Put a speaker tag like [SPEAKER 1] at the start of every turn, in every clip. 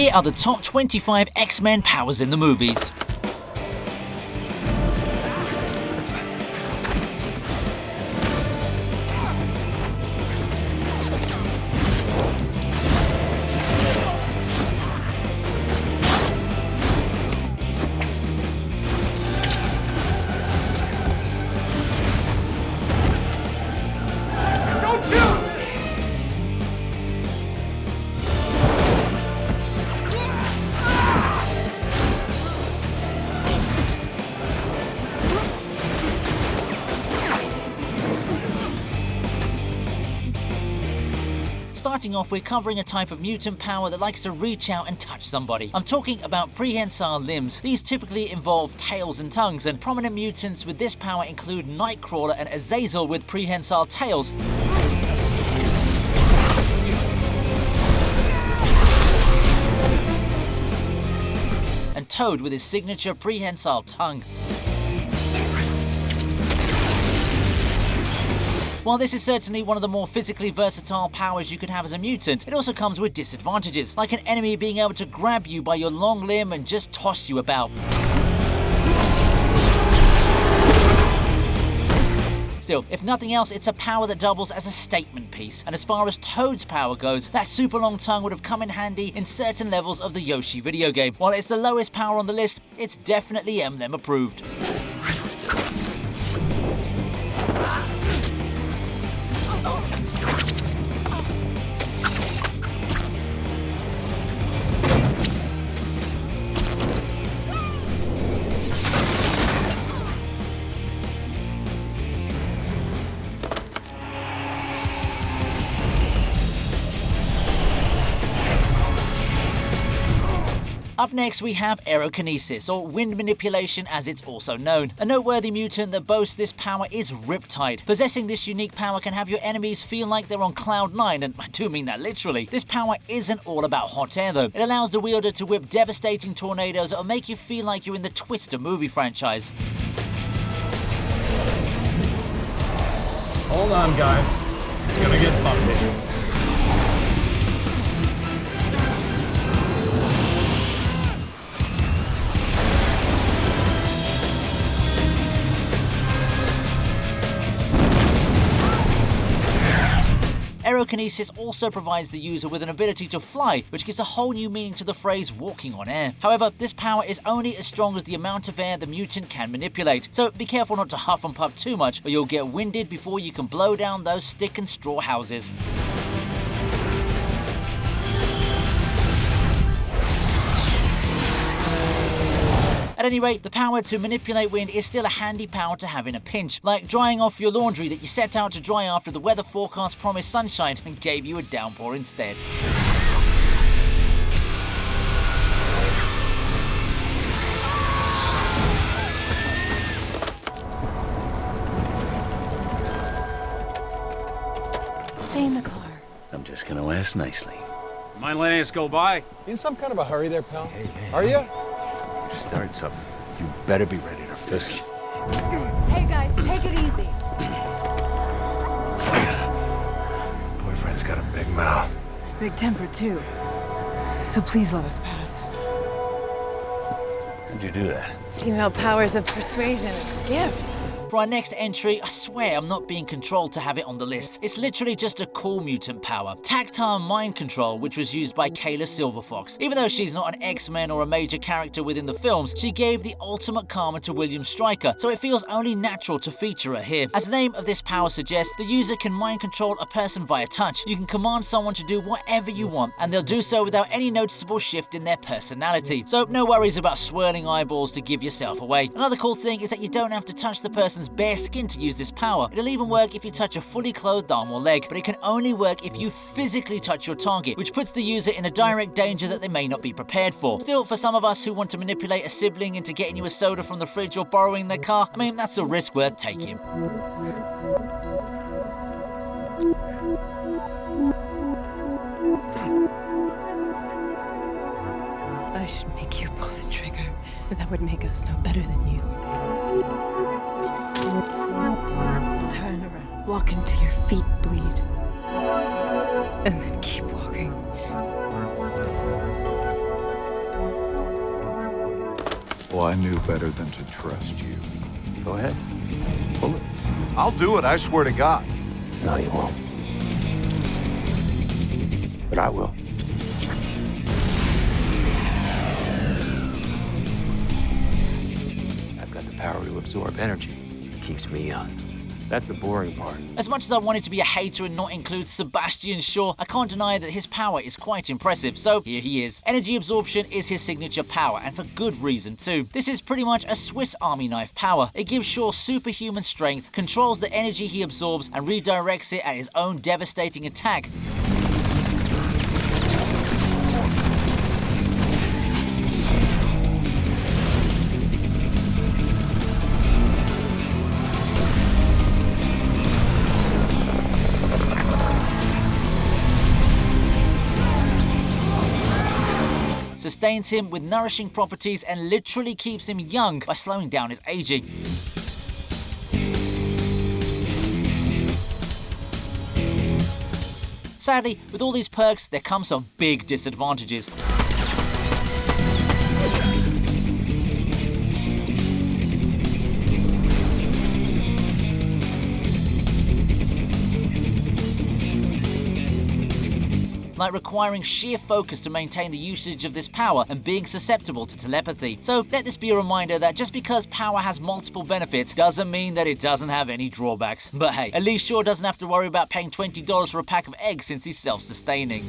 [SPEAKER 1] Here are the top 25 X-Men powers in the movies. Starting off, we're covering a type of mutant power that likes to reach out and touch somebody. I'm talking about prehensile limbs. These typically involve tails and tongues, and prominent mutants with this power include Nightcrawler and Azazel with prehensile tails. And Toad with his signature prehensile tongue. While this is certainly one of the more physically versatile powers you could have as a mutant, it also comes with disadvantages, like an enemy being able to grab you by your long limb and just toss you about. Still, if nothing else, it's a power that doubles as a statement piece, and as far as Toad's power goes, that super long tongue would have come in handy in certain levels of the Yoshi video game. While it's the lowest power on the list, it's definitely Eminem approved. Up next we have Aerokinesis, or wind manipulation as it's also known. A noteworthy mutant that boasts this power is Riptide. Possessing this unique power can have your enemies feel like they're on cloud 9, and I do mean that literally. This power isn't all about hot air though. It allows the wielder to whip devastating tornadoes that'll make you feel like you're in the Twister movie franchise.
[SPEAKER 2] Hold on, guys. It's gonna get bumpy.
[SPEAKER 1] Aerokinesis also provides the user with an ability to fly, which gives a whole new meaning to the phrase walking on air. However, this power is only as strong as the amount of air the mutant can manipulate, so be careful not to huff and puff too much or you'll get winded before you can blow down those stick and straw houses. At any rate, the power to manipulate wind is still a handy power to have in a pinch, like drying off your laundry that you set out to dry after the weather forecast promised sunshine and gave you a downpour instead.
[SPEAKER 3] Stay in the car.
[SPEAKER 4] I'm just gonna ask nicely.
[SPEAKER 5] Mind letting us go by?
[SPEAKER 2] You in some kind of a hurry there, pal?
[SPEAKER 4] Hey,
[SPEAKER 2] Are you?
[SPEAKER 4] You start something, you better be ready to finish.
[SPEAKER 3] Hey guys, take it easy.
[SPEAKER 4] Boyfriend's got a big mouth.
[SPEAKER 3] Big temper too. So please let us pass.
[SPEAKER 4] How'd you do that?
[SPEAKER 3] Female powers of persuasion. It's a gift.
[SPEAKER 1] For our next entry, I swear I'm not being controlled to have it on the list. It's literally just a cool mutant power. Tactile mind control, which was used by Kayla Silverfox. Even though she's not an X-Men or a major character within the films, she gave the ultimate karma to William Stryker, so it feels only natural to feature her here. As the name of this power suggests, the user can mind control a person via touch. You can command someone to do whatever you want, and they'll do so without any noticeable shift in their personality. So no worries about swirling eyeballs to give yourself away. Another cool thing is that you don't have to touch the person's bare skin to use this power. It'll even work if you touch a fully clothed arm or leg, but it can only work if you physically touch your target, which puts the user in a direct danger that they may not be prepared for. Still, for some of us who want to manipulate a sibling into getting you a soda from the fridge or borrowing their car, I mean, that's a risk worth taking.
[SPEAKER 6] I should make you pull the trigger, but that would make us no better than you. Turn around, walk until your feet bleed, and then keep walking.
[SPEAKER 7] Well, I knew better than to trust you.
[SPEAKER 4] Go ahead. Pull it.
[SPEAKER 7] I'll do it, I swear to God.
[SPEAKER 4] No, you won't. But I will. I've got the power to absorb energy. It keeps me young. That's the boring part.
[SPEAKER 1] As much as I wanted to be a hater and not include Sebastian Shaw, I can't deny that his power is quite impressive, so here he is. Energy absorption is his signature power, and for good reason too. This is pretty much a Swiss Army knife power. It gives Shaw superhuman strength, controls the energy he absorbs, and redirects it at his own devastating attack. Sustains him with nourishing properties and literally keeps him young by slowing down his aging. Sadly, with all these perks, there come some big disadvantages. Like requiring sheer focus to maintain the usage of this power and being susceptible to telepathy. So let this be a reminder that just because power has multiple benefits doesn't mean that it doesn't have any drawbacks. But hey, at least Shaw doesn't have to worry about paying $20 for a pack of eggs since he's self-sustaining.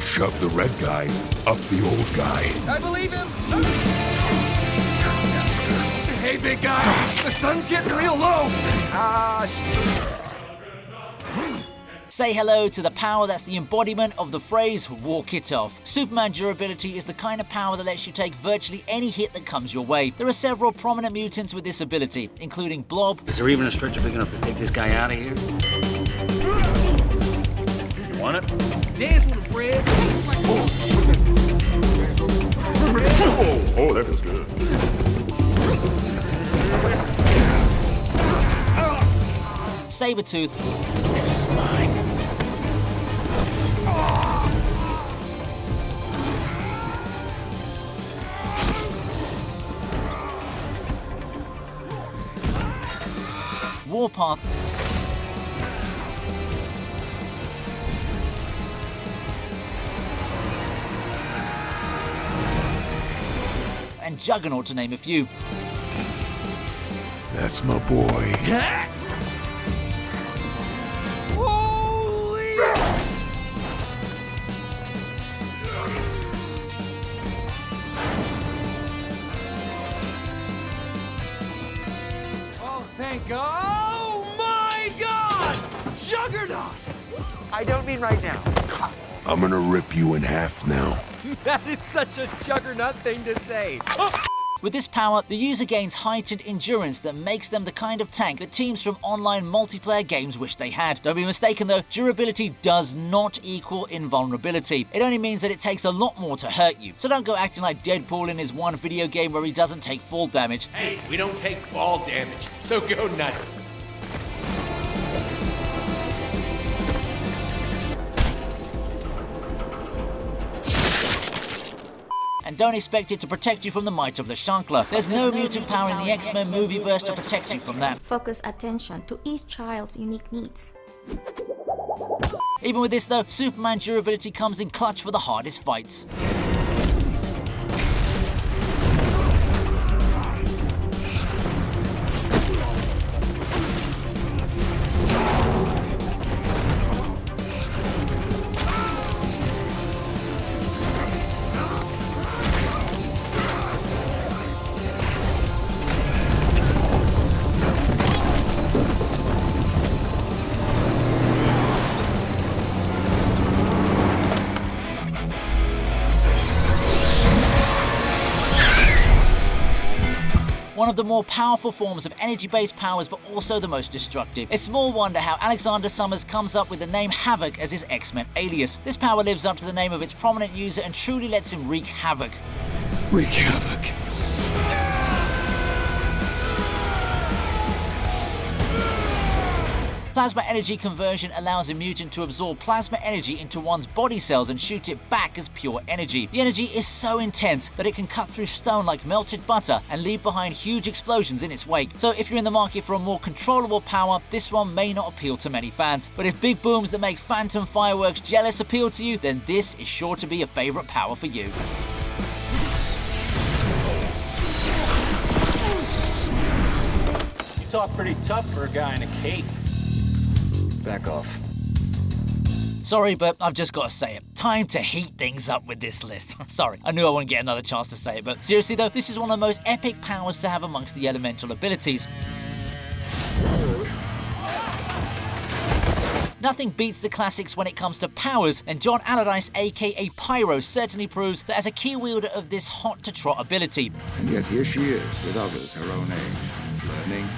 [SPEAKER 8] Shove the red guy up the old guy.
[SPEAKER 9] I believe him! Hey, big guy! The sun's getting real low!
[SPEAKER 1] Say hello to the power that's the embodiment of the phrase, walk it off. Superman durability is the kind of power that lets you take virtually any hit that comes your way. There are several prominent mutants with this ability, including Blob.
[SPEAKER 5] Is there even a stretcher big enough to take this guy out of here? You want it?
[SPEAKER 9] Dance with him, Fred!
[SPEAKER 8] Oh, that is good.
[SPEAKER 1] Sabretooth.
[SPEAKER 8] This is mine.
[SPEAKER 1] Warpath. And Juggernaut, to name a few.
[SPEAKER 8] That's my boy.
[SPEAKER 9] Holy! Oh, thank God! Oh my God! Juggernaut! I don't mean right now.
[SPEAKER 8] I'm gonna rip you in half now.
[SPEAKER 9] That is such a Juggernaut thing to say.
[SPEAKER 1] With this power, the user gains heightened endurance that makes them the kind of tank that teams from online multiplayer games wish they had. Don't be mistaken though, durability does not equal invulnerability. It only means that it takes a lot more to hurt you. So don't go acting like Deadpool in his one video game where he doesn't take fall damage.
[SPEAKER 9] Hey, we don't take fall damage, so go nuts.
[SPEAKER 1] And don't expect it to protect you from the might of the Shankla. There's no mutant power in the X-Men movieverse to protect you from that.
[SPEAKER 10] Focus attention to each child's unique needs.
[SPEAKER 1] Even with this though, Superman durability comes in clutch for the hardest fights. One of the more powerful forms of energy-based powers, but also the most destructive. It's small wonder how Alexander Summers comes up with the name Havoc as his X-Men alias. This power lives up to the name of its prominent user and truly lets him wreak havoc.
[SPEAKER 8] Wreak havoc.
[SPEAKER 1] Plasma energy conversion allows a mutant to absorb plasma energy into one's body cells and shoot it back as pure energy. The energy is so intense that it can cut through stone like melted butter and leave behind huge explosions in its wake. So if you're in the market for a more controllable power, this one may not appeal to many fans. But if big booms that make phantom fireworks jealous appeal to you, then this is sure to be a favorite power for you.
[SPEAKER 5] You talk pretty tough for a guy in a cape.
[SPEAKER 2] Back off.
[SPEAKER 1] Sorry, but I've just got to say it. Time to heat things up with this list. Sorry, I knew I wouldn't get another chance to say it, but seriously though, this is one of the most epic powers to have amongst the elemental abilities. Nothing beats the classics when it comes to powers, and John Allardyce, aka Pyro, certainly proves that as a key wielder of this hot-to-trot ability.
[SPEAKER 7] And yet here she is, with others her own age, learning.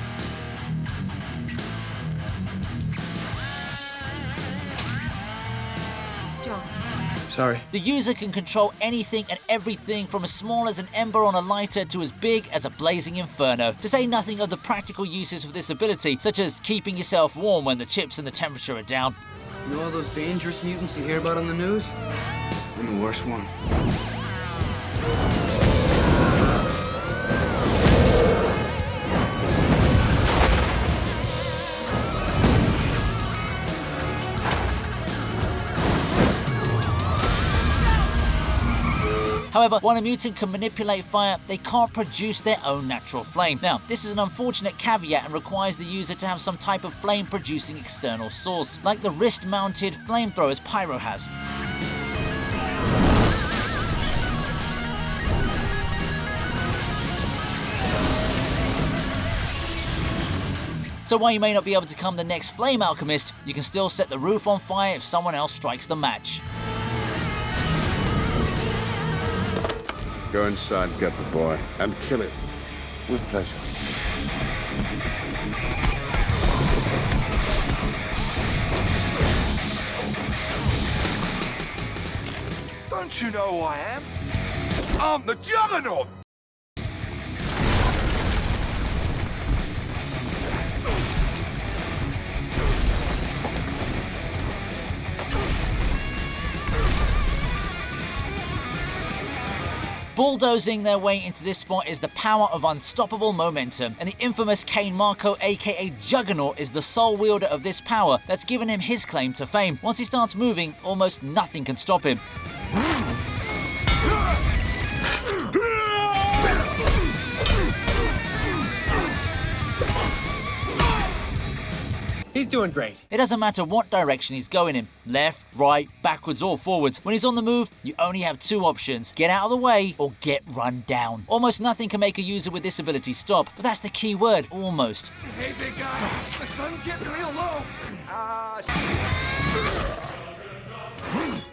[SPEAKER 2] Sorry.
[SPEAKER 1] The user can control anything and everything from as small as an ember on a lighter to as big as a blazing inferno. To say nothing of the practical uses of this ability, such as keeping yourself warm when the chips and the temperature are down.
[SPEAKER 2] You know all those dangerous mutants you hear about on the news? I'm the worst one.
[SPEAKER 1] However, while a mutant can manipulate fire, they can't produce their own natural flame. Now, this is an unfortunate caveat and requires the user to have some type of flame-producing external source, like the wrist-mounted flamethrowers Pyro has. So while you may not be able to become the next flame alchemist, you can still set the roof on fire if someone else strikes the match.
[SPEAKER 7] Go inside and get the boy, and kill it. With pleasure.
[SPEAKER 9] Don't you know who I am? I'm the Juggernaut!
[SPEAKER 1] Bulldozing their way into this spot is the power of unstoppable momentum, and the infamous Kane Marco, aka Juggernaut, is the sole wielder of this power that's given him his claim to fame. Once he starts moving, almost nothing can stop him.
[SPEAKER 2] He's doing great.
[SPEAKER 1] It doesn't matter what direction he's going in, left, right, backwards or forwards. When he's on the move, you only have two options: get out of the way or get run down. Almost nothing can make a user with this ability stop, but that's the key word, almost.
[SPEAKER 9] Hey, big guy, the sun's getting real low.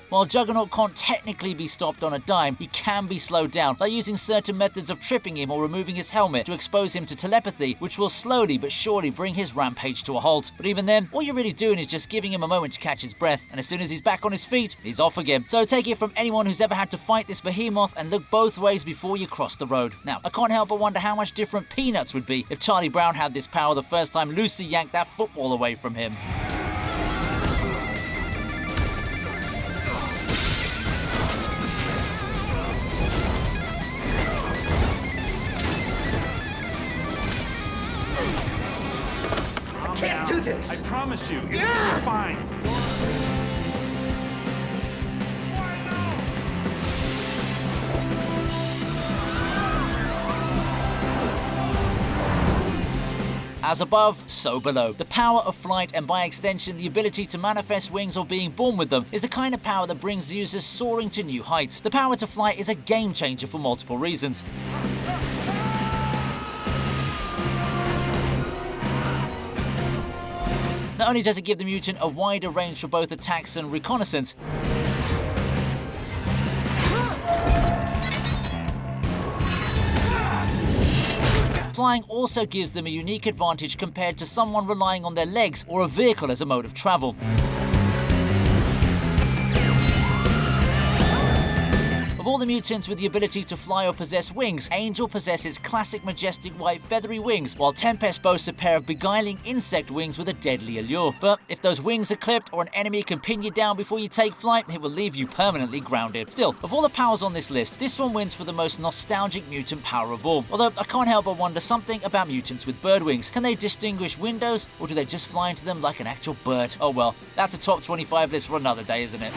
[SPEAKER 1] While Juggernaut can't technically be stopped on a dime, he can be slowed down by using certain methods of tripping him or removing his helmet to expose him to telepathy, which will slowly but surely bring his rampage to a halt. But even then, all you're really doing is just giving him a moment to catch his breath, and as soon as he's back on his feet, he's off again. So take it from anyone who's ever had to fight this behemoth and look both ways before you cross the road. Now, I can't help but wonder how much different Peanuts would be if Charlie Brown had this power the first time Lucy yanked that football away from him.
[SPEAKER 9] Can't do this!
[SPEAKER 5] I promise you, you're fine.
[SPEAKER 1] As above, so below. The power of flight, and by extension the ability to manifest wings or being born with them, is the kind of power that brings users soaring to new heights. The power to fly is a game changer for multiple reasons. Not only does it give the mutant a wider range for both attacks and reconnaissance, flying also gives them a unique advantage compared to someone relying on their legs or a vehicle as a mode of travel. Of all the mutants with the ability to fly or possess wings, Angel possesses classic majestic white feathery wings, while Tempest boasts a pair of beguiling insect wings with a deadly allure. But if those wings are clipped or an enemy can pin you down before you take flight, it will leave you permanently grounded. Still, of all the powers on this list, this one wins for the most nostalgic mutant power of all. Although I can't help but wonder something about mutants with bird wings. Can they distinguish windows, or do they just fly into them like an actual bird? Oh well, that's a top 25 list for another day, isn't it?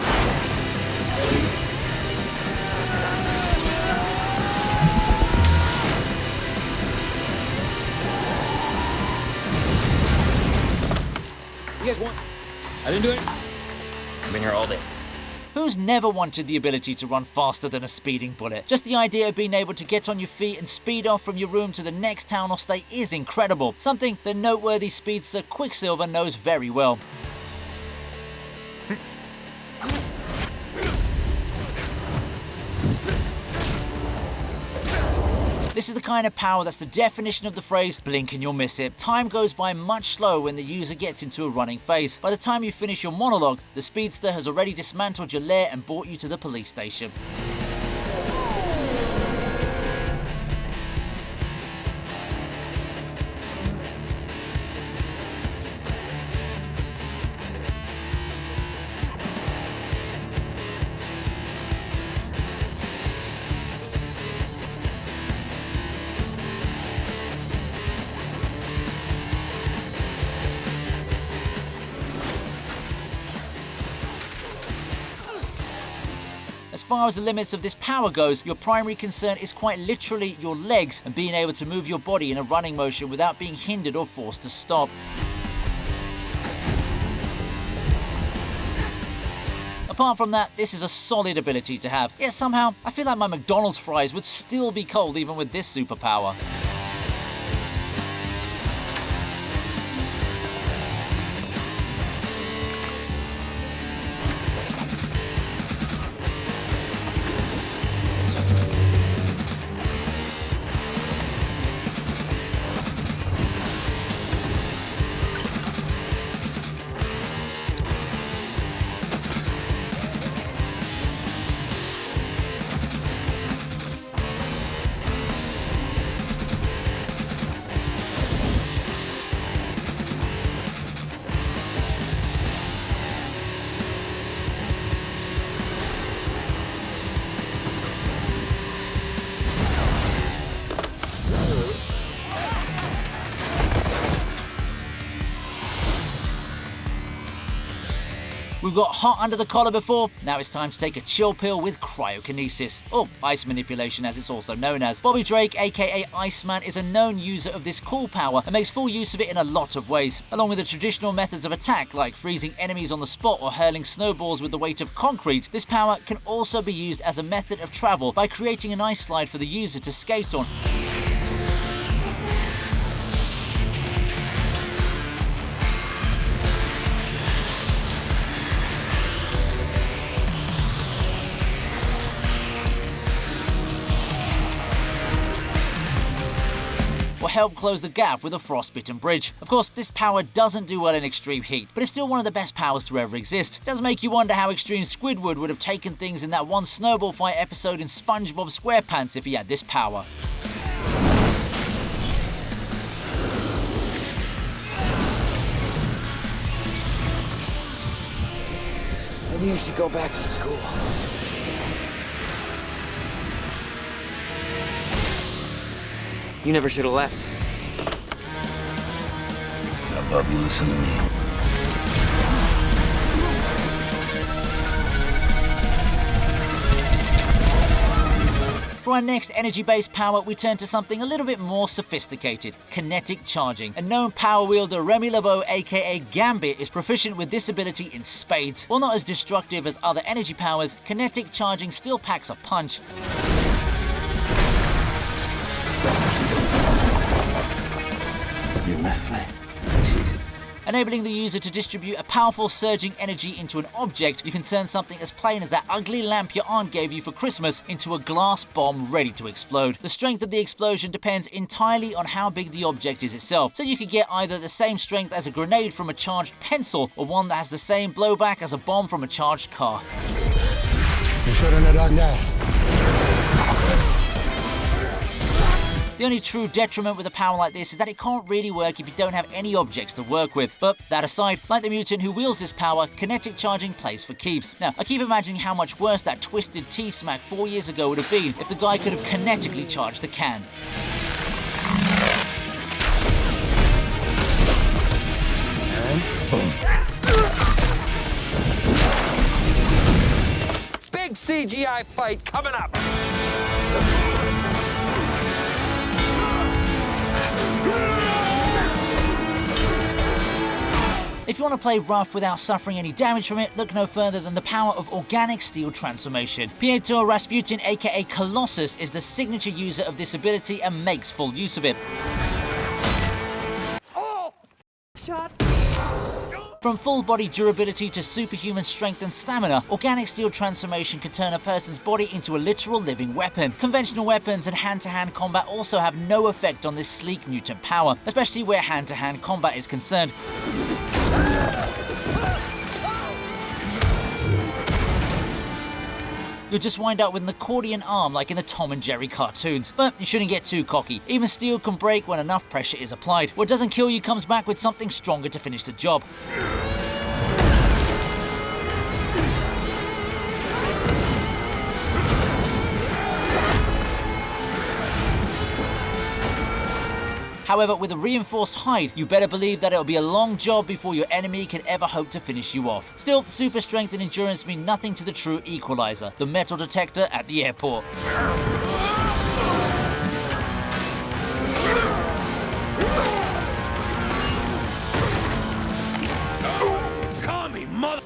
[SPEAKER 2] You guys want? I didn't do it. I've been here all day.
[SPEAKER 1] Who's never wanted the ability to run faster than a speeding bullet? Just the idea of being able to get on your feet and speed off from your room to the next town or state is incredible. Something the noteworthy speedster Quicksilver knows very well. This is the kind of power that's the definition of the phrase, blink and you'll miss it. Time goes by much slower when the user gets into a running phase. By the time you finish your monologue, the speedster has already dismantled your lair and brought you to the police station. As far as the limits of this power goes, your primary concern is quite literally your legs and being able to move your body in a running motion without being hindered or forced to stop. Apart from that, this is a solid ability to have. Yet somehow, I feel like my McDonald's fries would still be cold even with this superpower. We've got hot under the collar before, now it's time to take a chill pill with Cryokinesis, or ice manipulation as it's also known as. Bobby Drake, aka Iceman, is a known user of this cool power and makes full use of it in a lot of ways. Along with the traditional methods of attack like freezing enemies on the spot or hurling snowballs with the weight of concrete, this power can also be used as a method of travel by creating an ice slide for the user to skate on. Or help close the gap with a frostbitten bridge. Of course, this power doesn't do well in extreme heat, but it's still one of the best powers to ever exist. It does make you wonder how extreme Squidward would have taken things in that one snowball fight episode in SpongeBob SquarePants if he had this power.
[SPEAKER 2] Maybe you should go back to school. You never should have left.
[SPEAKER 7] Now, Bob, you listen to me.
[SPEAKER 1] For our next energy-based power, we turn to something a little bit more sophisticated, kinetic charging. And known power wielder Remy LeBeau, aka Gambit, is proficient with this ability in spades. While not as destructive as other energy powers, kinetic charging still packs a punch.
[SPEAKER 7] You miss me.
[SPEAKER 1] enabling the user to distribute a powerful surging energy into an object. You can turn something as plain as that ugly lamp your aunt gave you for Christmas into a glass bomb ready to explode. The strength of the explosion depends entirely on how big the object is itself, so you could get either the same strength as a grenade from a charged pencil, or one that has the same blowback as a bomb from a charged car.
[SPEAKER 8] You shouldn't have done that.
[SPEAKER 1] The only true detriment with a power like this is that it can't really work if you don't have any objects to work with. But that aside, like the mutant who wields this power, kinetic charging plays for keeps. Now, I keep imagining how much worse that twisted T-smack 4 years ago would have been if the guy could have kinetically charged the can.
[SPEAKER 9] Big CGI fight coming up.
[SPEAKER 1] If you want to play rough without suffering any damage from it, look no further than the power of organic steel transformation. Pietro Rasputin, aka Colossus, is the signature user of this ability and makes full use of it. From full body durability to superhuman strength and stamina, organic steel transformation can turn a person's body into a literal living weapon. Conventional weapons and hand-to-hand combat also have no effect on this sleek mutant power, especially where hand-to-hand combat is concerned. You'll just wind up with an accordion arm like in the Tom and Jerry cartoons. But you shouldn't get too cocky. Even steel can break when enough pressure is applied. What doesn't kill you comes back with something stronger to finish the job. However, with a reinforced hide, you better believe that it'll be a long job before your enemy can ever hope to finish you off. Still, super strength and endurance mean nothing to the true equalizer, the metal detector at the airport.
[SPEAKER 5] Call me mother.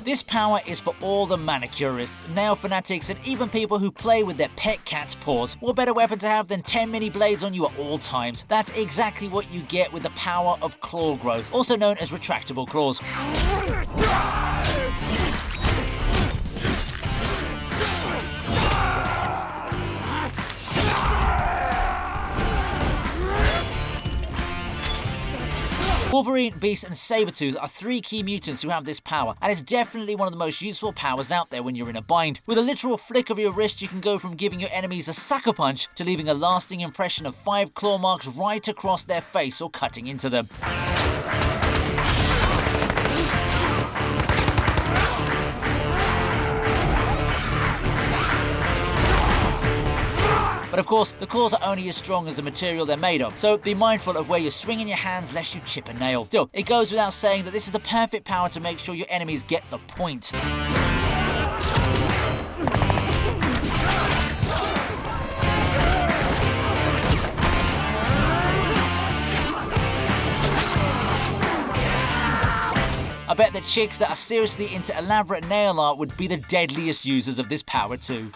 [SPEAKER 1] This power is for all the manicurists, nail fanatics, and even people who play with their pet cat's paws. What better weapon to have than 10 mini blades on you at all times? That's exactly what you get with the power of claw growth, also known as retractable claws. Wolverine, Beast, and Sabretooth are 3 key mutants who have this power, and it's definitely one of the most useful powers out there when you're in a bind. With a literal flick of your wrist, you can go from giving your enemies a sucker punch to leaving a lasting impression of 5 claw marks right across their face or cutting into them. But of course, the claws are only as strong as the material they're made of, so be mindful of where you're swinging your hands lest you chip a nail. Still, it goes without saying that this is the perfect power to make sure your enemies get the point. I bet that chicks that are seriously into elaborate nail art would be the deadliest users of this power too.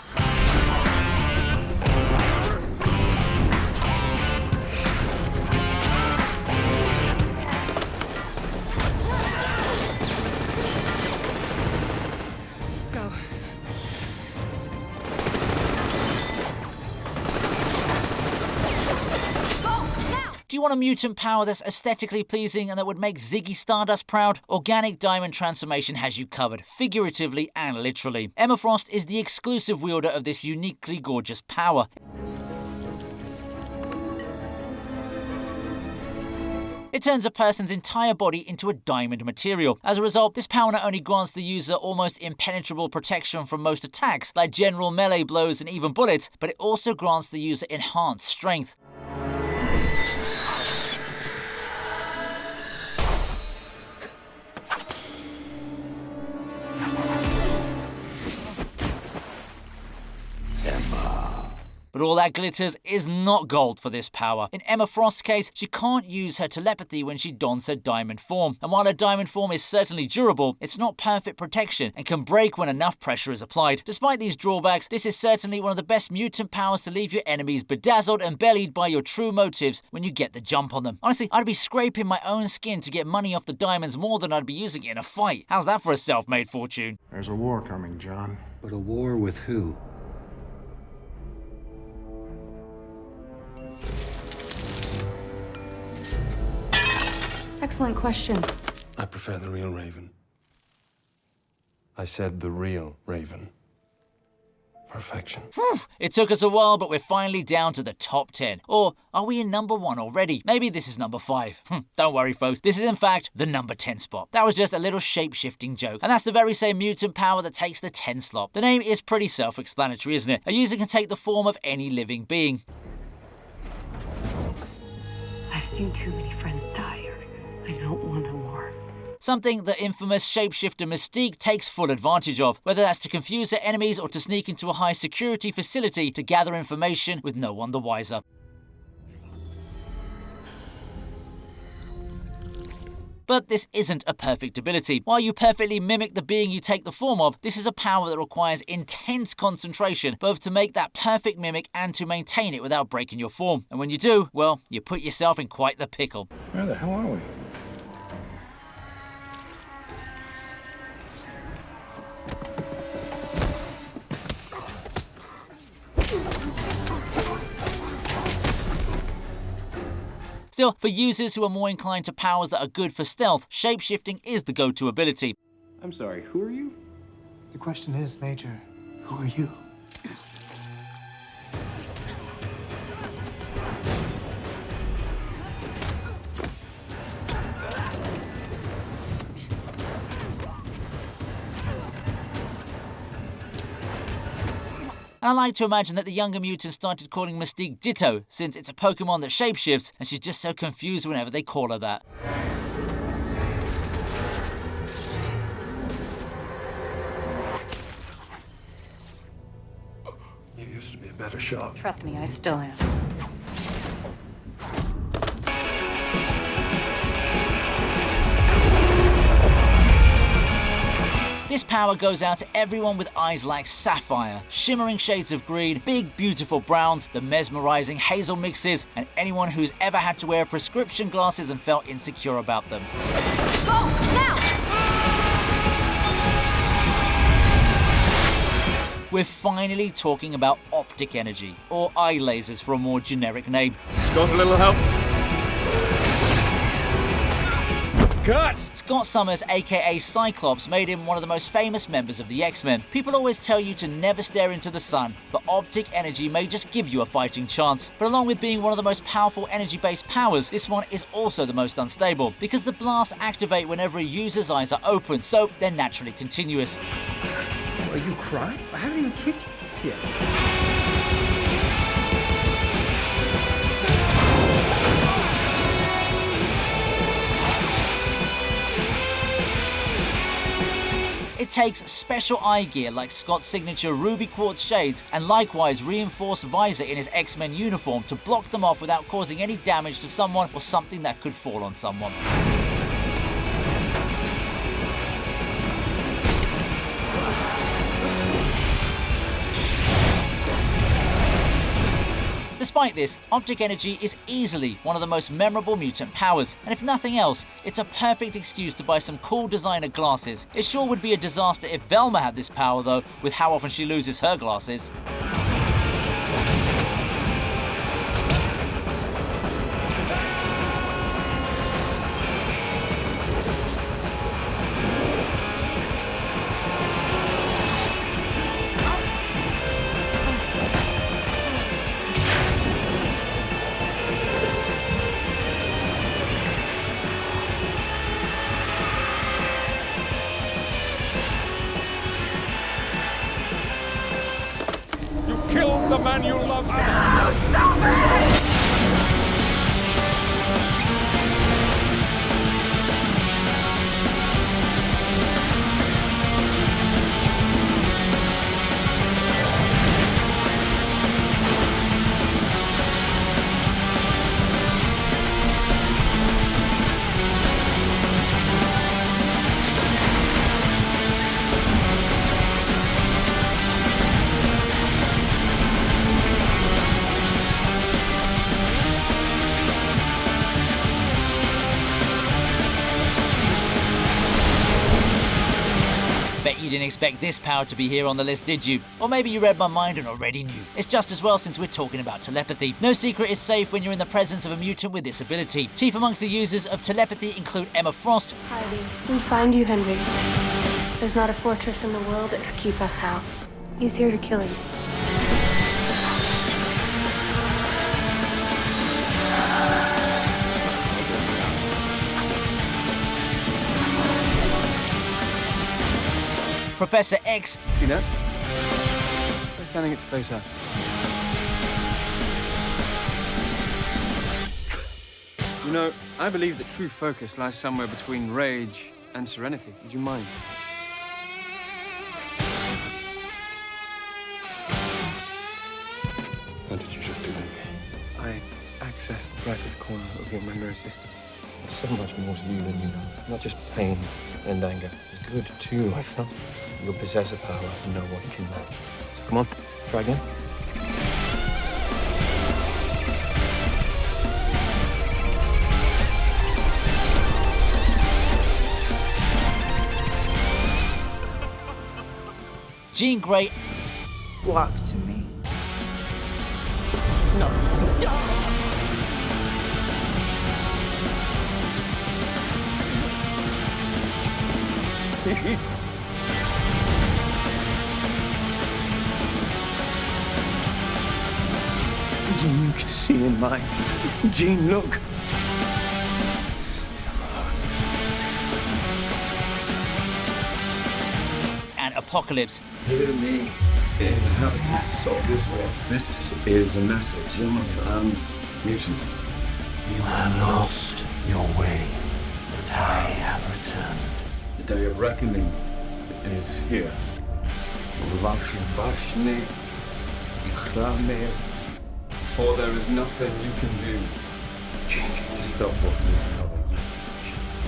[SPEAKER 1] Do you want a mutant power that's aesthetically pleasing and that would make Ziggy Stardust proud? Organic Diamond Transformation has you covered, figuratively and literally. Emma Frost is the exclusive wielder of this uniquely gorgeous power. It turns a person's entire body into a diamond material. As a result, this power not only grants the user almost impenetrable protection from most attacks, like general melee blows and even bullets, but it also grants the user enhanced strength. But all that glitters is not gold for this power. In Emma Frost's case, she can't use her telepathy when she dons her diamond form. And while her diamond form is certainly durable, it's not perfect protection and can break when enough pressure is applied. Despite these drawbacks, this is certainly one of the best mutant powers to leave your enemies bedazzled and bellied by your true motives when you get the jump on them. Honestly, I'd be scraping my own skin to get money off the diamonds more than I'd be using it in a fight. How's that for a self-made fortune?
[SPEAKER 7] There's a war coming, John.
[SPEAKER 2] But a war with who?
[SPEAKER 3] Excellent question.
[SPEAKER 2] I prefer the real Raven. I said the real Raven. Perfection.
[SPEAKER 1] It took us a while, but we're finally down to the top 10. Or are we in number 1 already? Maybe this is number 5. Don't worry, folks. This is in fact the number 10 spot. That was just a little shape-shifting joke. And that's the very same mutant power that takes the 10 slot. The name is pretty self-explanatory, isn't it? A user can take the form of any living being.
[SPEAKER 6] I've seen too many friends die. I don't want a war.
[SPEAKER 1] Something the infamous shapeshifter Mystique takes full advantage of, whether that's to confuse her enemies or to sneak into a high-security facility to gather information with no one the wiser. But this isn't a perfect ability. While you perfectly mimic the being you take the form of, this is a power that requires intense concentration, both to make that perfect mimic and to maintain it without breaking your form. And when you do, well, you put yourself in quite the pickle.
[SPEAKER 7] Where the hell are we?
[SPEAKER 1] Still, for users who are more inclined to powers that are good for stealth, shapeshifting is the go-to ability.
[SPEAKER 2] I'm sorry, who are you?
[SPEAKER 11] The question is, Major, who are you?
[SPEAKER 1] I like to imagine that the younger mutants started calling Mystique Ditto, since it's a Pokemon that shapeshifts, and she's just so confused whenever they call her that.
[SPEAKER 2] You used to be a better shot.
[SPEAKER 6] Trust me, I still am.
[SPEAKER 1] This power goes out to everyone with eyes like sapphire, shimmering shades of green, big beautiful browns, the mesmerizing hazel mixes, and anyone who's ever had to wear prescription glasses and felt insecure about them.
[SPEAKER 3] Go, now!
[SPEAKER 1] We're finally talking about optic energy, or eye lasers for a more generic name.
[SPEAKER 5] Scott, a little help? Cut!
[SPEAKER 1] Scott Summers, aka Cyclops, made him one of the most famous members of the X-Men. People always tell you to never stare into the sun, but optic energy may just give you a fighting chance. But along with being one of the most powerful energy-based powers, this one is also the most unstable, because the blasts activate whenever a user's eyes are open, so they're naturally continuous.
[SPEAKER 11] Are you crying? I haven't even kicked yet.
[SPEAKER 1] It takes special eye gear like Scott's signature ruby quartz shades and likewise reinforced visor in his X-Men uniform to block them off without causing any damage to someone or something that could fall on someone. Despite this, optic energy is easily one of the most memorable mutant powers, and if nothing else, it's a perfect excuse to buy some cool designer glasses. It sure would be a disaster if Velma had this power though, with how often she loses her glasses.
[SPEAKER 5] Killed the man you love. Stop it!
[SPEAKER 1] Didn't expect this power to be here on the list, did you? Or maybe you read my mind and already knew. It's just as well since we're talking about telepathy. No secret is safe when you're in the presence of a mutant with this ability. Chief amongst the users of telepathy include Emma Frost.
[SPEAKER 12] Hiding. We'd find you, Henry. There's not a fortress in the world that could keep us out. He's here to kill you.
[SPEAKER 1] Professor X.
[SPEAKER 13] See that? They're turning it to face us. You know, I believe that true focus lies somewhere between rage and serenity. Would you mind?
[SPEAKER 2] What did you just do to me?
[SPEAKER 13] I accessed the brightest corner of your memory system.
[SPEAKER 2] There's so much more to you than you know. Not just pain and anger. It's good, too. I felt you possess a power no one can match. So come on, try again.
[SPEAKER 1] Jean Grey.
[SPEAKER 11] Walk to me.
[SPEAKER 1] No.
[SPEAKER 13] Please. You can see in mine. Jean, look. Still alone.
[SPEAKER 1] And Apocalypse.
[SPEAKER 7] Hear me, inhabitants of this world. This is a message, human and mutant.
[SPEAKER 8] You have lost your way, but I have returned.
[SPEAKER 7] The day of reckoning is here. For there is nothing you can do to stop what is coming.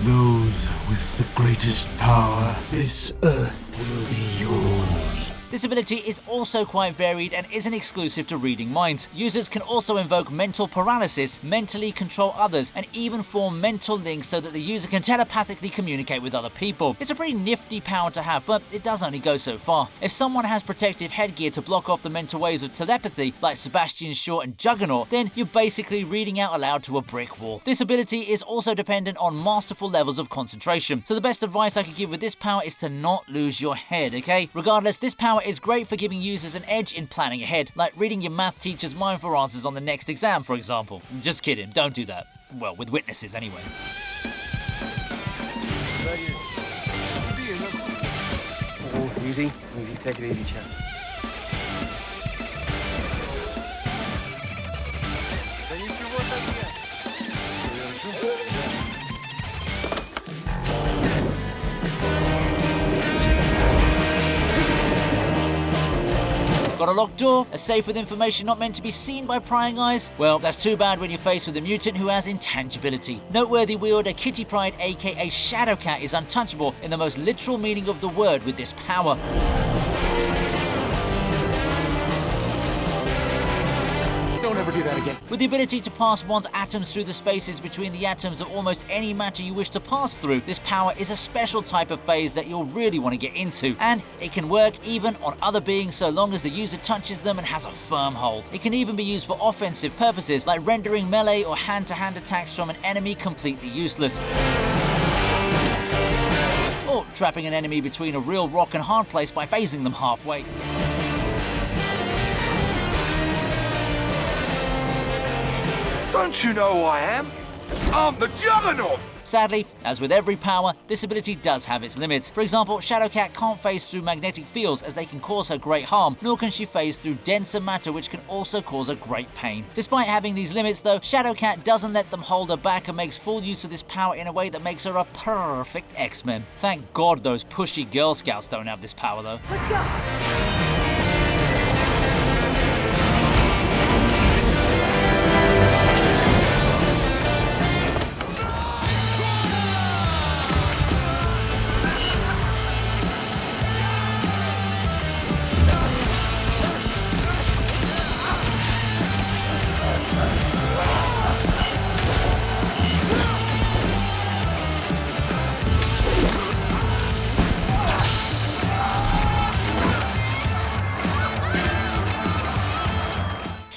[SPEAKER 8] Those with the greatest power, this earth will be yours.
[SPEAKER 1] This ability is also quite varied and isn't exclusive to reading minds. Users can also invoke mental paralysis, mentally control others, and even form mental links so that the user can telepathically communicate with other people. It's a pretty nifty power to have, but it does only go so far. If someone has protective headgear to block off the mental waves of telepathy, like Sebastian Shaw and Juggernaut, then you're basically reading out aloud to a brick wall. This ability is also dependent on masterful levels of concentration, so the best advice I could give with this power is to not lose your head, okay? Regardless, this power is great for giving users an edge in planning ahead, like reading your math teacher's mind for answers on the next exam, for example. Just kidding, don't do that. Well, with witnesses anyway.
[SPEAKER 13] Oh, easy. Easy. Take it easy, chap.
[SPEAKER 1] Got a locked door? A safe with information not meant to be seen by prying eyes? Well, that's too bad when you're faced with a mutant who has intangibility. Noteworthy wielder Kitty Pryde aka Shadowcat is untouchable in the most literal meaning of the word with this power.
[SPEAKER 11] Don't ever do that again.
[SPEAKER 1] With the ability to pass one's atoms through the spaces between the atoms of almost any matter you wish to pass through, this power is a special type of phase that you'll really want to get into, and it can work even on other beings so long as the user touches them and has a firm hold. It can even be used for offensive purposes, like rendering melee or hand-to-hand attacks from an enemy completely useless. Or trapping an enemy between a real rock and hard place by phasing them halfway.
[SPEAKER 5] Don't you know who I am? I'm the Juggernaut!
[SPEAKER 1] Sadly, as with every power, this ability does have its limits. For example, Shadowcat can't phase through magnetic fields as they can cause her great harm, nor can she phase through denser matter which can also cause her great pain. Despite having these limits though, Shadowcat doesn't let them hold her back and makes full use of this power in a way that makes her a perfect X-Men. Thank God those pushy Girl Scouts don't have this power though.
[SPEAKER 3] Let's go!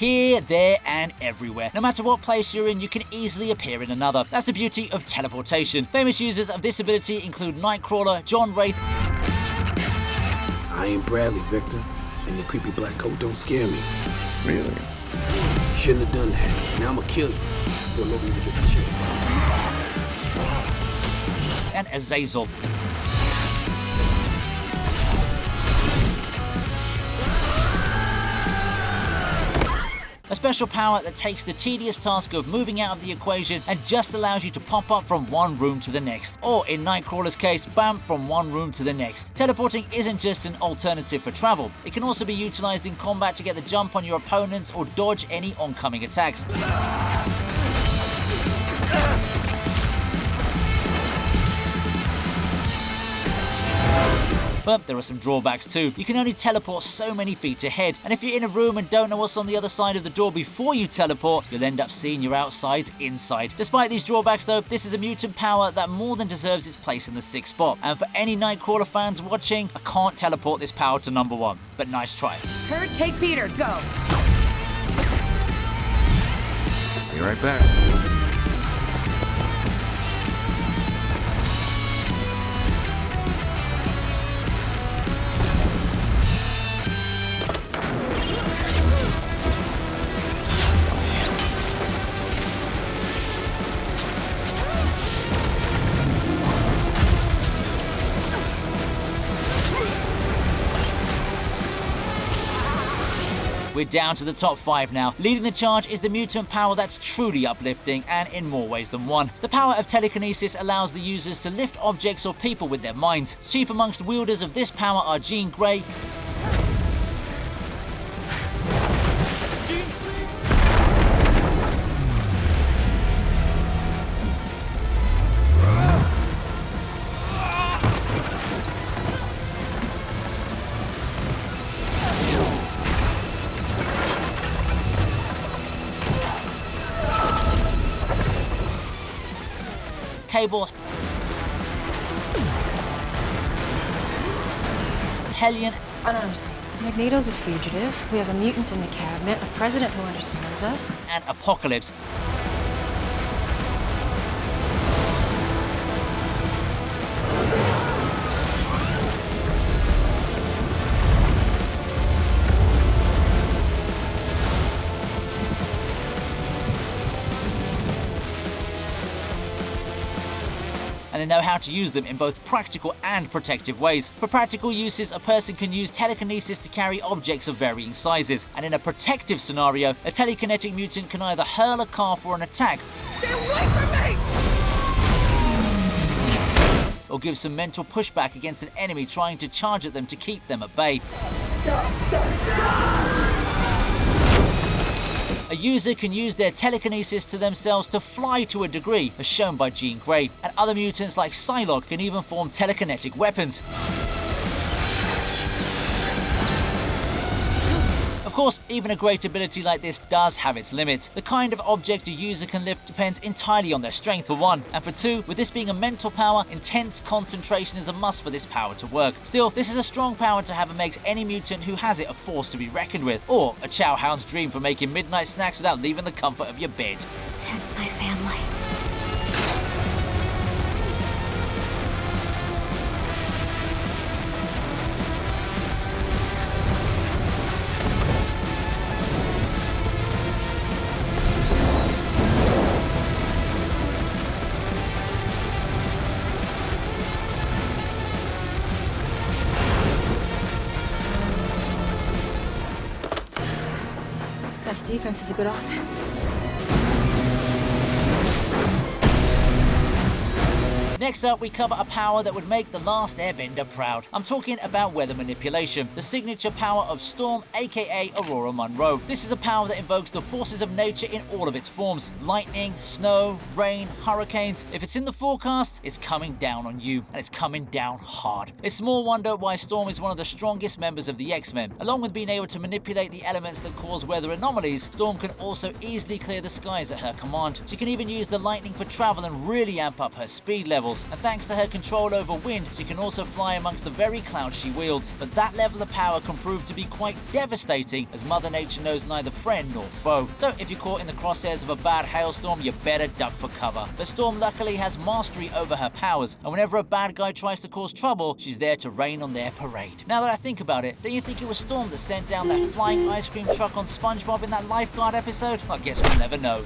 [SPEAKER 1] here, there, and everywhere. No matter what place you're in, you can easily appear in another. That's the beauty of teleportation. Famous users of this ability include Nightcrawler, John Wraith.
[SPEAKER 14] I ain't Bradley, Victor, and the creepy black coat don't scare me.
[SPEAKER 2] Really?
[SPEAKER 14] Shouldn't have done that. Now I'm gonna kill you before nobody gets a chance.
[SPEAKER 1] And Azazel. A special power that takes the tedious task of moving out of the equation and just allows you to pop up from one room to the next. Or in Nightcrawler's case, bam, from one room to the next. Teleporting isn't just an alternative for travel. It can also be utilized in combat to get the jump on your opponents or dodge any oncoming attacks. But there are some drawbacks too. You can only teleport so many feet ahead, and if you're in a room and don't know what's on the other side of the door before you teleport, you'll end up seeing your outside inside. Despite these drawbacks though, this is a mutant power that more than deserves its place in the 6th spot. And for any Nightcrawler fans watching, I can't teleport this power to number 1, but nice try.
[SPEAKER 15] Kurt, take Peter, go!
[SPEAKER 4] Be right back.
[SPEAKER 1] We're down to the top 5 now. Leading the charge is the mutant power that's truly uplifting, and in more ways than one. The power of telekinesis allows the users to lift objects or people with their minds. Chief amongst wielders of this power are Jean Grey, Cable, Hellion,
[SPEAKER 16] Unarms. Magneto's a fugitive. We have a mutant in the cabinet, a president who understands us.
[SPEAKER 1] and Apocalypse. And they know how to use them in both practical and protective ways. For practical uses, a person can use telekinesis to carry objects of varying sizes, and in a protective scenario, a telekinetic mutant can either hurl a car for an attack,
[SPEAKER 15] Stay away from me!
[SPEAKER 1] or give some mental pushback against an enemy trying to charge at them to keep them at bay.
[SPEAKER 15] Stop, stop, stop!
[SPEAKER 1] A user can use their telekinesis to themselves to fly to a degree, as shown by Jean Grey, and other mutants like Psylocke can even form telekinetic weapons. Of course, even a great ability like this does have its limits. The kind of object a user can lift depends entirely on their strength for one, and for two, with this being a mental power, intense concentration is a must for this power to work. Still, this is a strong power to have and makes any mutant who has it a force to be reckoned with, or a chowhound's dream for making midnight snacks without leaving the comfort of your bed.
[SPEAKER 10] Protect my family.
[SPEAKER 16] Best defense is a good offense.
[SPEAKER 1] Next up, we cover a power that would make The Last Airbender proud. I'm talking about weather manipulation, the signature power of Storm, aka Aurora Monroe. This is a power that invokes the forces of nature in all of its forms. Lightning, snow, rain, hurricanes. If it's in the forecast, it's coming down on you, and it's coming down hard. It's small wonder why Storm is one of the strongest members of the X-Men. Along with being able to manipulate the elements that cause weather anomalies, Storm can also easily clear the skies at her command. She can even use the lightning for travel and really amp up her speed levels. levels, and thanks to her control over wind, she can also fly amongst the very clouds she wields. But that level of power can prove to be quite devastating, as Mother Nature knows neither friend nor foe. So if you're caught in the crosshairs of a bad hailstorm, you better duck for cover. But Storm luckily has mastery over her powers, and whenever a bad guy tries to cause trouble, she's there to rain on their parade. Now that I think about it, don't you think it was Storm that sent down that flying ice cream truck on SpongeBob in that lifeguard episode? I guess we'll never know.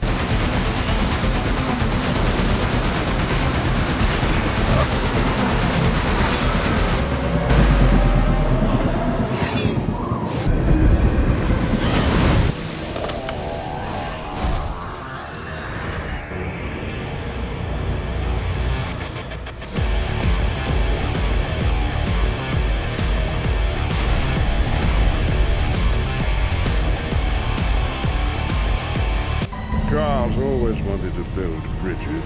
[SPEAKER 17] Charles always wanted to build bridges.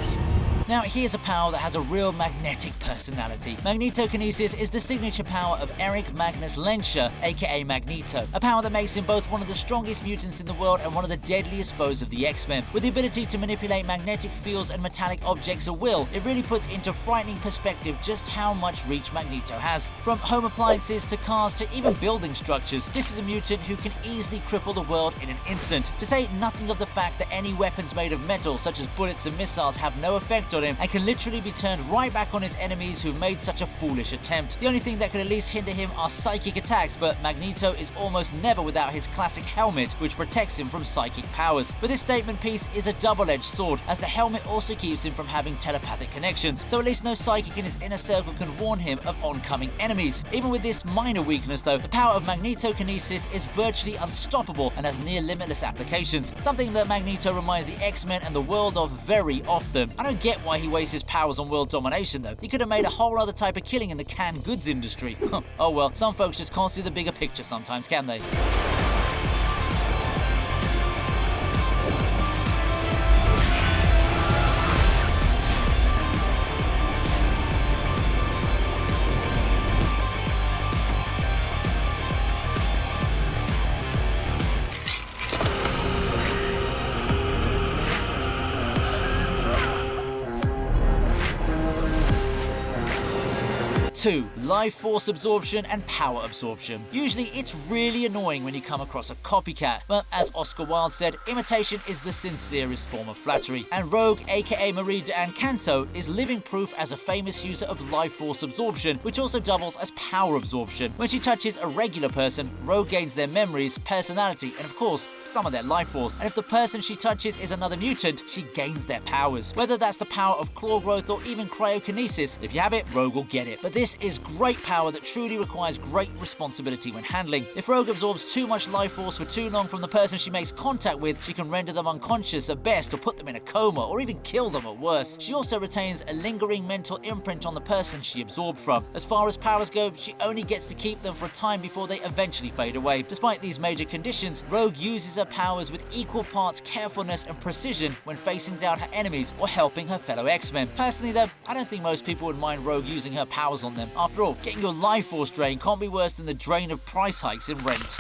[SPEAKER 1] Now, here's a power that has a real magnetic personality. Magnetokinesis is the signature power of Eric Magnus Lenscher, aka Magneto, a power that makes him both one of the strongest mutants in the world and one of the deadliest foes of the X-Men. With the ability to manipulate magnetic fields and metallic objects at will, it really puts into frightening perspective just how much reach Magneto has. From home appliances to cars to even building structures, this is a mutant who can easily cripple the world in an instant. To say nothing of the fact that any weapons made of metal, such as bullets and missiles, have no effect on him and can literally be turned right back on his enemies who've made such a foolish attempt. The only thing that could at least hinder him are psychic attacks, but Magneto is almost never without his classic helmet, which protects him from psychic powers. But this statement piece is a double-edged sword, as the helmet also keeps him from having telepathic connections, so at least no psychic in his inner circle can warn him of oncoming enemies. Even with this minor weakness though, the power of Magnetokinesis is virtually unstoppable and has near limitless applications, something that Magneto reminds the X-Men and the world of very often. I don't get why he wastes his powers on world domination though. He could have made a whole other type of killing in the canned goods industry. Oh well, some folks just can't see the bigger picture sometimes, can they? 2. Life force absorption and power absorption. Usually it's really annoying when you come across a copycat, but as Oscar Wilde said, imitation is the sincerest form of flattery, and Rogue aka Marie d'Anne Canto is living proof as a famous user of life force absorption, which also doubles as power absorption. When she touches a regular person, Rogue gains their memories, personality, and of course, some of their life force, and if the person she touches is another mutant, she gains their powers. Whether that's the power of claw growth or even cryokinesis, if you have it, Rogue will get it. But this is great power that truly requires great responsibility when handling. If Rogue absorbs too much life force for too long from the person she makes contact with, she can render them unconscious at best or put them in a coma or even kill them at worst. She also retains a lingering mental imprint on the person she absorbed from. As far as powers go, she only gets to keep them for a time before they eventually fade away. Despite these major conditions, Rogue uses her powers with equal parts carefulness and precision when facing down her enemies or helping her fellow X-Men. Personally though, I don't think most people would mind Rogue using her powers on them. After all, getting your life force drained can't be worse than the drain of price hikes in rent.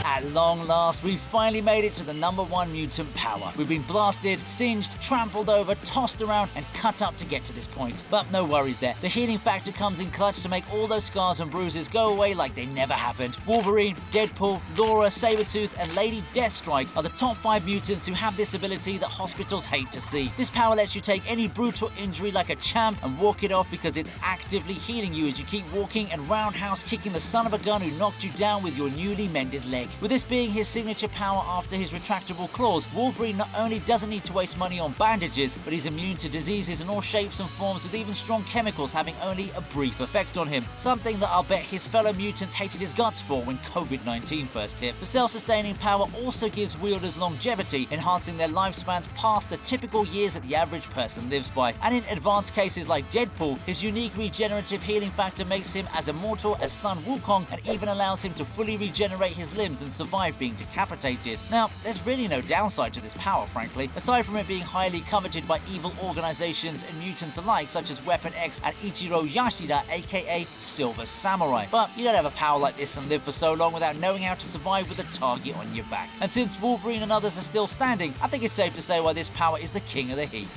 [SPEAKER 1] At long last, we've finally made it to the #1 mutant power. We've been blasted, singed, trampled over, tossed around, and cut up to get to this point. But no worries there. The healing factor comes in clutch to make all those scars and bruises go away like they never happened. Wolverine, Deadpool, Laura, Sabretooth, and Lady Deathstrike are the top 5 mutants who have this ability that hospitals hate to see. This power lets you take any brutal injury like a champ and walk it off because it's actively healing you as you keep walking and roundhouse kicking the son of a gun who knocked you down with your newly mended leg. With this being his signature power after his retractable claws, Wolverine not only doesn't need to waste money on bandages, but he's immune to diseases in all shapes and forms, with even strong chemicals having only a brief effect on him. Something that I'll bet his fellow mutants hated his guts for when COVID-19 first hit. The self-sustaining power also gives wielders longevity, enhancing their lifespans past the typical years that the average person lives by. And in advanced cases like Deadpool, his unique regenerative healing factor makes him as immortal as Sun Wukong and even allows him to fully regenerate his limbs and survive survive being decapitated. Now, there's really no downside to this power, frankly, aside from it being highly coveted by evil organizations and mutants alike, such as Weapon X and Ichiro Yashida, aka Silver Samurai. But you don't have a power like this and live for so long without knowing how to survive with a target on your back. And since Wolverine and others are still standing, I think it's safe to say why this power is the king of the heap.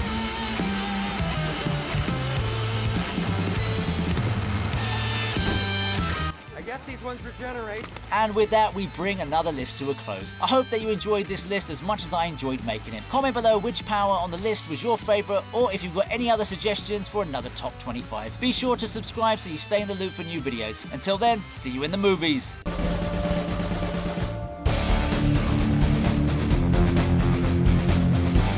[SPEAKER 9] I guess these ones regenerate.
[SPEAKER 1] And with that, we bring another list to a close. I hope that you enjoyed this list as much as I enjoyed making it. Comment below which power on the list was your favorite, or if you've got any other suggestions for another top 25. Be sure to subscribe so you stay in the loop for new videos. Until then, see you in the movies.